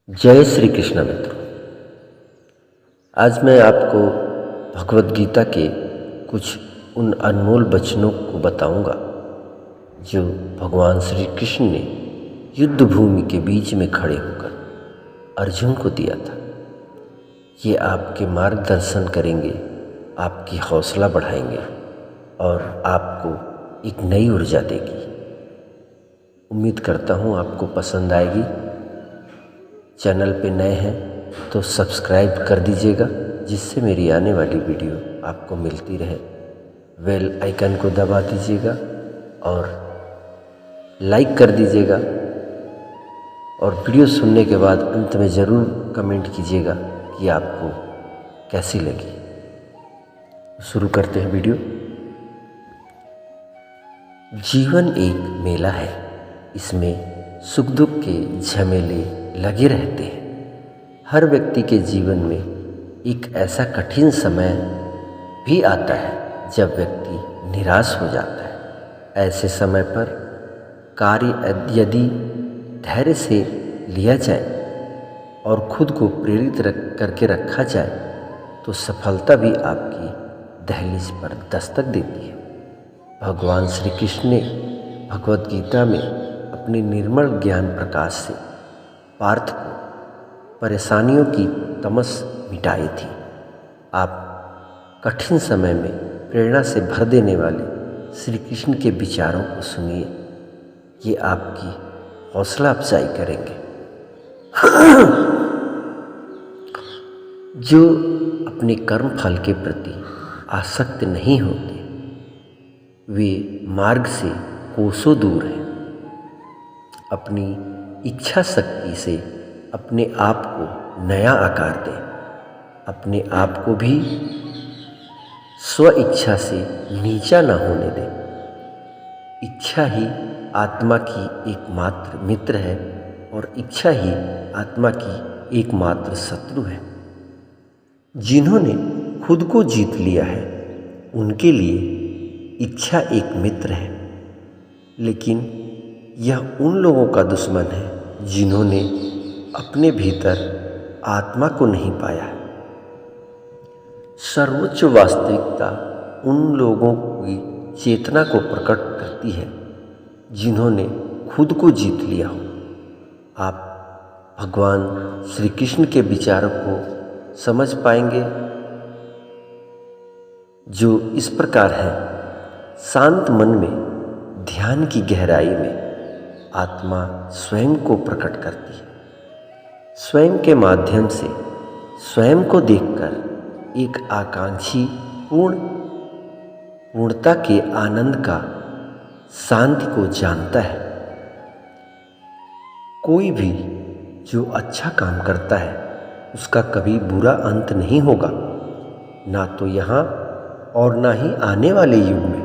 जय श्री कृष्ण मित्रों। आज मैं आपको भगवत गीता के कुछ उन अनमोल वचनों को बताऊंगा जो भगवान श्री कृष्ण ने युद्ध भूमि के बीच में खड़े होकर अर्जुन को दिया था। ये आपके मार्गदर्शन करेंगे, आपकी हौसला बढ़ाएंगे और आपको एक नई ऊर्जा देगी। उम्मीद करता हूँ आपको पसंद आएगी। चैनल पे नए हैं तो सब्सक्राइब कर दीजिएगा, जिससे मेरी आने वाली वीडियो आपको मिलती रहे। बेल आइकन को दबा दीजिएगा और लाइक कर दीजिएगा और वीडियो सुनने के बाद अंत में ज़रूर कमेंट कीजिएगा कि आपको कैसी लगी। शुरू करते हैं वीडियो। जीवन एक मेला है, इसमें सुख दुख के झमेले लगे रहते हैं। हर व्यक्ति के जीवन में एक ऐसा कठिन समय भी आता है जब व्यक्ति निराश हो जाता है। ऐसे समय पर कार्य यदि धैर्य से लिया जाए और खुद को प्रेरित करके रखा जाए तो सफलता भी आपकी दहलीज पर दस्तक देती है। भगवान श्री कृष्ण ने भगवत गीता में अपने निर्मल ज्ञान प्रकाश से पार्थ को परेशानियों की तमस मिटाई थी। आप कठिन समय में प्रेरणा से भर देने वाले श्री कृष्ण के विचारों को सुनिए, ये आपकी हौसला अफजाई करेंगे। जो अपने कर्म फल के प्रति आसक्त नहीं होते वे मार्ग से कोसों दूर हैं। अपनी इच्छा शक्ति से अपने आप को नया आकार दें। अपने आप को भी स्व इच्छा से नीचा न होने दें। इच्छा ही आत्मा की एकमात्र मित्र है और इच्छा ही आत्मा की एकमात्र शत्रु है। जिन्होंने खुद को जीत लिया है उनके लिए इच्छा एक मित्र है, लेकिन यह उन लोगों का दुश्मन है जिन्होंने अपने भीतर आत्मा को नहीं पाया। सर्वोच्च वास्तविकता उन लोगों की चेतना को प्रकट करती है जिन्होंने खुद को जीत लिया हो। आप भगवान श्री कृष्ण के विचारों को समझ पाएंगे जो इस प्रकार है। शांत मन में, ध्यान की गहराई में आत्मा स्वयं को प्रकट करती है। स्वयं के माध्यम से स्वयं को देखकर एक आकांक्षी पूर्णता के आनंद का, शांति को जानता है। कोई भी जो अच्छा काम करता है उसका कभी बुरा अंत नहीं होगा, ना तो यहाँ और ना ही आने वाले युग में।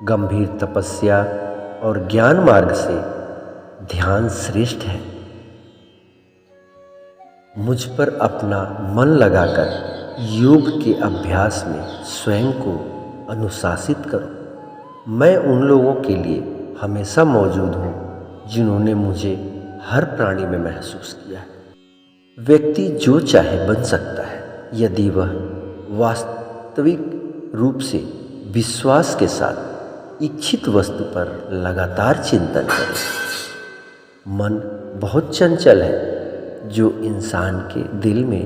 गंभीर तपस्या और ज्ञान मार्ग से ध्यान श्रेष्ठ है। मुझ पर अपना मन लगाकर योग के अभ्यास में स्वयं को अनुशासित करो। मैं उन लोगों के लिए हमेशा मौजूद हूँ जिन्होंने मुझे हर प्राणी में महसूस किया है। व्यक्ति जो चाहे बन सकता है यदि वह वास्तविक रूप से विश्वास के साथ इच्छित वस्तु पर लगातार चिंतन करें। मन बहुत चंचल है जो इंसान के दिल में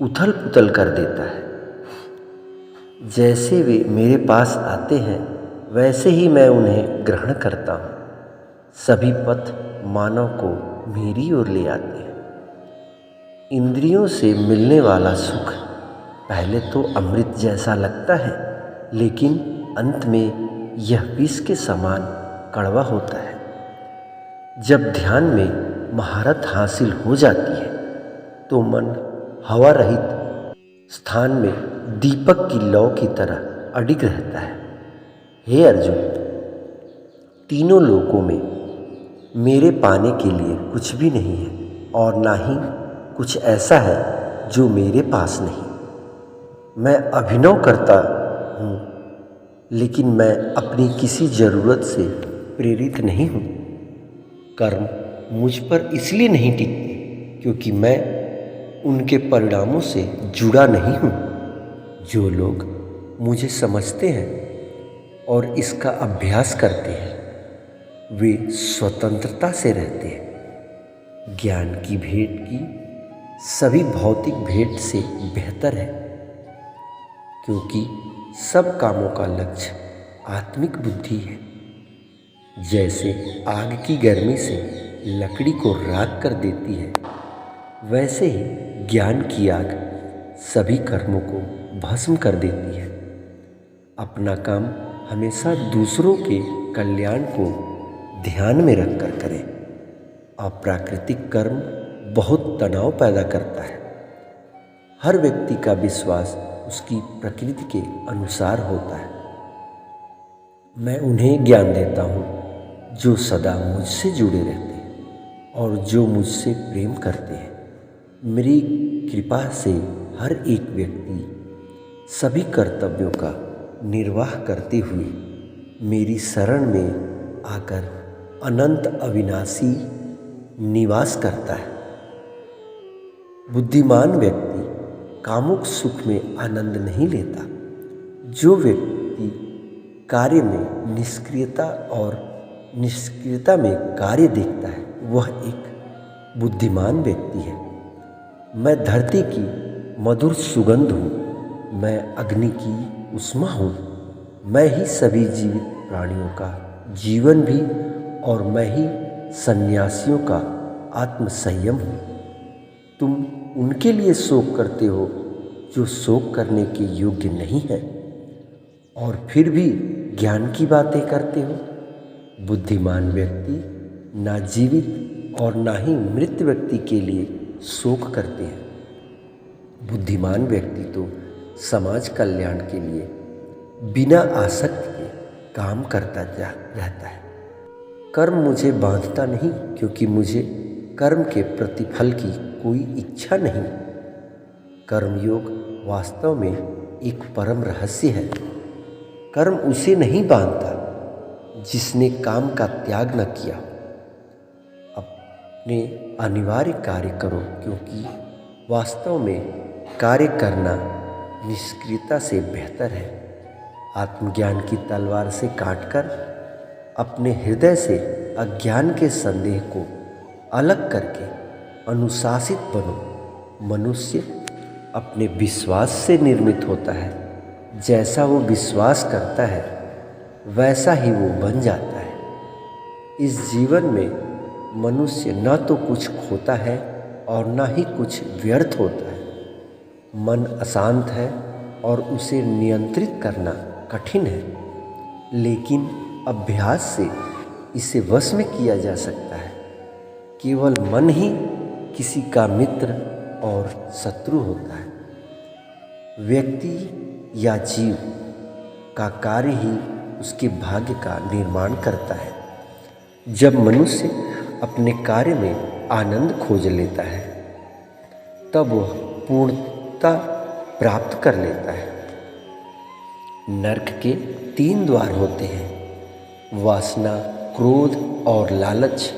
उथल पुथल कर देता है। जैसे वे मेरे पास आते हैं वैसे ही मैं उन्हें ग्रहण करता हूँ। सभी पथ मानव को मेरी ओर ले आते हैं। इंद्रियों से मिलने वाला सुख पहले तो अमृत जैसा लगता है, लेकिन अंत में यह विष के समान कड़वा होता है। जब ध्यान में महारत हासिल हो जाती है तो मन हवा रहित स्थान में दीपक की लौ की तरह अडिग रहता है। हे अर्जुन, तीनों लोकों में मेरे पाने के लिए कुछ भी नहीं है और ना ही कुछ ऐसा है जो मेरे पास नहीं। मैं अभिनव करता हूँ, लेकिन मैं अपनी किसी ज़रूरत से प्रेरित नहीं हूँ। कर्म मुझ पर इसलिए नहीं टिकते क्योंकि मैं उनके परिणामों से जुड़ा नहीं हूँ। जो लोग मुझे समझते हैं और इसका अभ्यास करते हैं वे स्वतंत्रता से रहते हैं। ज्ञान की भेंट की सभी भौतिक भेंट से बेहतर है, क्योंकि सब कामों का लक्ष्य आत्मिक बुद्धि है। जैसे आग की गर्मी से लकड़ी को राख कर देती है, वैसे ही ज्ञान की आग सभी कर्मों को भस्म कर देती है। अपना काम हमेशा दूसरों के कल्याण को ध्यान में रखकर करें। अप्राकृतिक कर्म बहुत तनाव पैदा करता है। हर व्यक्ति का विश्वास उसकी प्रकृति के अनुसार होता है। मैं उन्हें ज्ञान देता हूँ जो सदा मुझसे जुड़े रहते हैं और जो मुझसे प्रेम करते हैं। मेरी कृपा से हर एक व्यक्ति सभी कर्तव्यों का निर्वाह करते हुए मेरी शरण में आकर अनंत अविनाशी निवास करता है। बुद्धिमान व्यक्ति कामुक सुख में आनंद नहीं लेता। जो व्यक्ति कार्य में निष्क्रियता और निष्क्रियता में कार्य देखता है वह एक बुद्धिमान व्यक्ति है। मैं धरती की मधुर सुगंध हूँ। मैं अग्नि की उष्मा हूँ। मैं ही सभी जीवित प्राणियों का जीवन भी और मैं ही सन्यासियों का आत्मसंयम हूँ। तुम उनके लिए शोक करते हो जो शोक करने के योग्य नहीं है और फिर भी ज्ञान की बातें करते हो। बुद्धिमान व्यक्ति ना जीवित और ना ही मृत व्यक्ति के लिए शोक करते हैं। बुद्धिमान व्यक्ति तो समाज कल्याण के लिए बिना आसक्ति के काम करता रहता है। कर्म मुझे बांधता नहीं, क्योंकि मुझे कर्म के प्रतिफल की कोई इच्छा नहीं। कर्मयोग वास्तव में एक परम रहस्य है। कर्म उसे नहीं बांधता जिसने काम का त्याग न किया। अपने अनिवार्य कार्य करो, क्योंकि वास्तव में कार्य करना निष्क्रियता से बेहतर है। आत्मज्ञान की तलवार से काटकर अपने हृदय से अज्ञान के संदेह को अलग करके अनुशासित बनो। मनुष्य अपने विश्वास से निर्मित होता है। जैसा वो विश्वास करता है वैसा ही वो बन जाता है। इस जीवन में मनुष्य न तो कुछ खोता है और न ही कुछ व्यर्थ होता है। मन अशांत है और उसे नियंत्रित करना कठिन है, लेकिन अभ्यास से इसे वश में किया जा सकता है। केवल मन ही किसी का मित्र और शत्रु होता है। व्यक्ति या जीव का कार्य ही उसके भाग्य का निर्माण करता है। जब मनुष्य अपने कार्य में आनंद खोज लेता है तब वह पूर्णता प्राप्त कर लेता है। नरक के 3 द्वार होते हैं: वासना, क्रोध और लालच।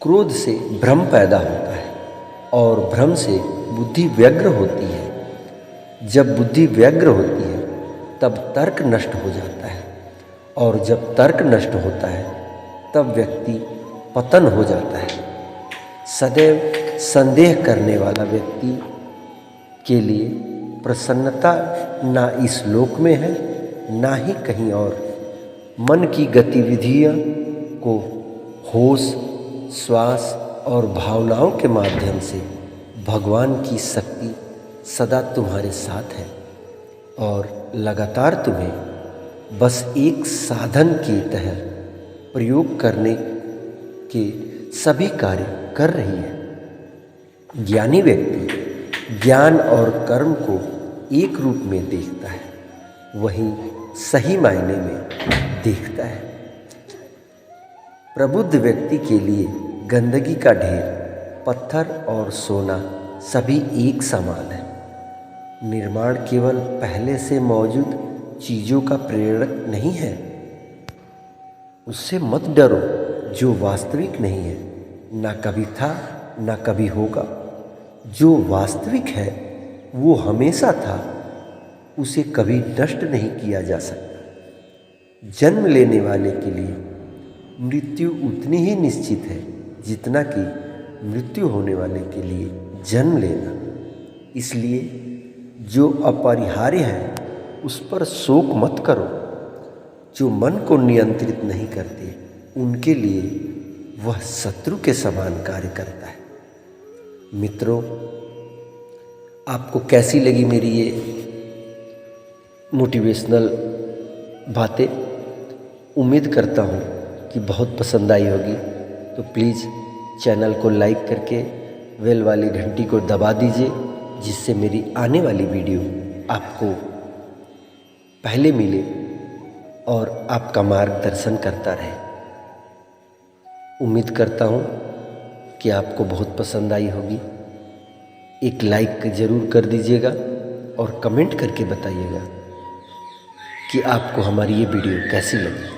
क्रोध से भ्रम पैदा होता है और भ्रम से बुद्धि व्यग्र होती है। जब बुद्धि व्यग्र होती है तब तर्क नष्ट हो जाता है और जब तर्क नष्ट होता है तब व्यक्ति पतन हो जाता है। सदैव संदेह करने वाला व्यक्ति के लिए प्रसन्नता ना इस लोक में है ना ही कहीं और। मन की गतिविधियों को होश, श्वास और भावनाओं के माध्यम से भगवान की शक्ति सदा तुम्हारे साथ है और लगातार तुम्हें बस एक साधन की तरह प्रयोग करने के सभी कार्य कर रही है। ज्ञानी व्यक्ति ज्ञान और कर्म को एक रूप में देखता है, वहीं सही मायने में देखता है। प्रबुद्ध व्यक्ति के लिए गंदगी का ढेर, पत्थर और सोना सभी एक समान है। निर्माण केवल पहले से मौजूद चीज़ों का प्रेरक नहीं है। उससे मत डरो जो वास्तविक नहीं है, ना कभी था ना कभी होगा। जो वास्तविक है वो हमेशा था, उसे कभी नष्ट नहीं किया जा सकता। जन्म लेने वाले के लिए मृत्यु उतनी ही निश्चित है जितना कि मृत्यु होने वाले के लिए जन्म लेना। इसलिए जो अपरिहार्य है उस पर शोक मत करो। जो मन को नियंत्रित नहीं करते उनके लिए वह शत्रु के समान कार्य करता है। मित्रों, आपको कैसी लगी मेरी ये मोटिवेशनल बातें? उम्मीद करता हूँ कि बहुत पसंद आई होगी। तो प्लीज़ चैनल को लाइक करके बेल वाली घंटी को दबा दीजिए, जिससे मेरी आने वाली वीडियो आपको पहले मिले और आपका मार्गदर्शन करता रहे। उम्मीद करता हूँ कि आपको बहुत पसंद आई होगी। एक लाइक ज़रूर कर दीजिएगा और कमेंट करके बताइएगा कि आपको हमारी ये वीडियो कैसी लगी।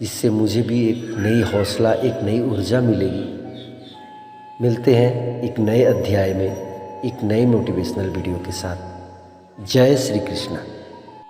इससे मुझे भी एक नई हौसला, एक नई ऊर्जा मिलेगी। मिलते हैं एक नए अध्याय में, एक नए मोटिवेशनल वीडियो के साथ। जय श्री कृष्णा।